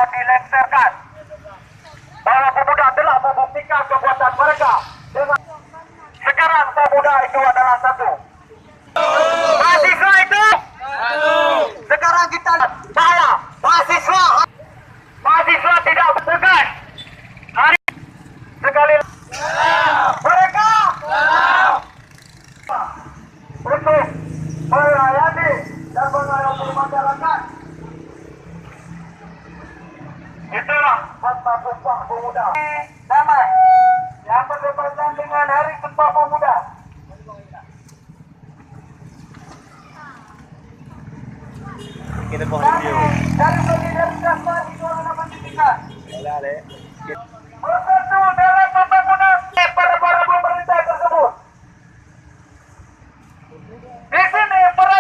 dilengsarkan. Bahwa pemuda telah membuktikan kekuatan mereka. Sekarang pemuda itu adalah satu. Mahasiswa itu. Sekarang kita lihat bahwa mahasiswa tidak bertegas. Hari sekali mereka untuk melayani dan mengayomi masyarakat. Itulah Sumpah Pemuda damai yang bertepatan dengan Hari Sumpah Pemuda. Kita pohon video. Dari solidaritas mahasiswa dan pendidikan Boleh, Ale. bersatu dalam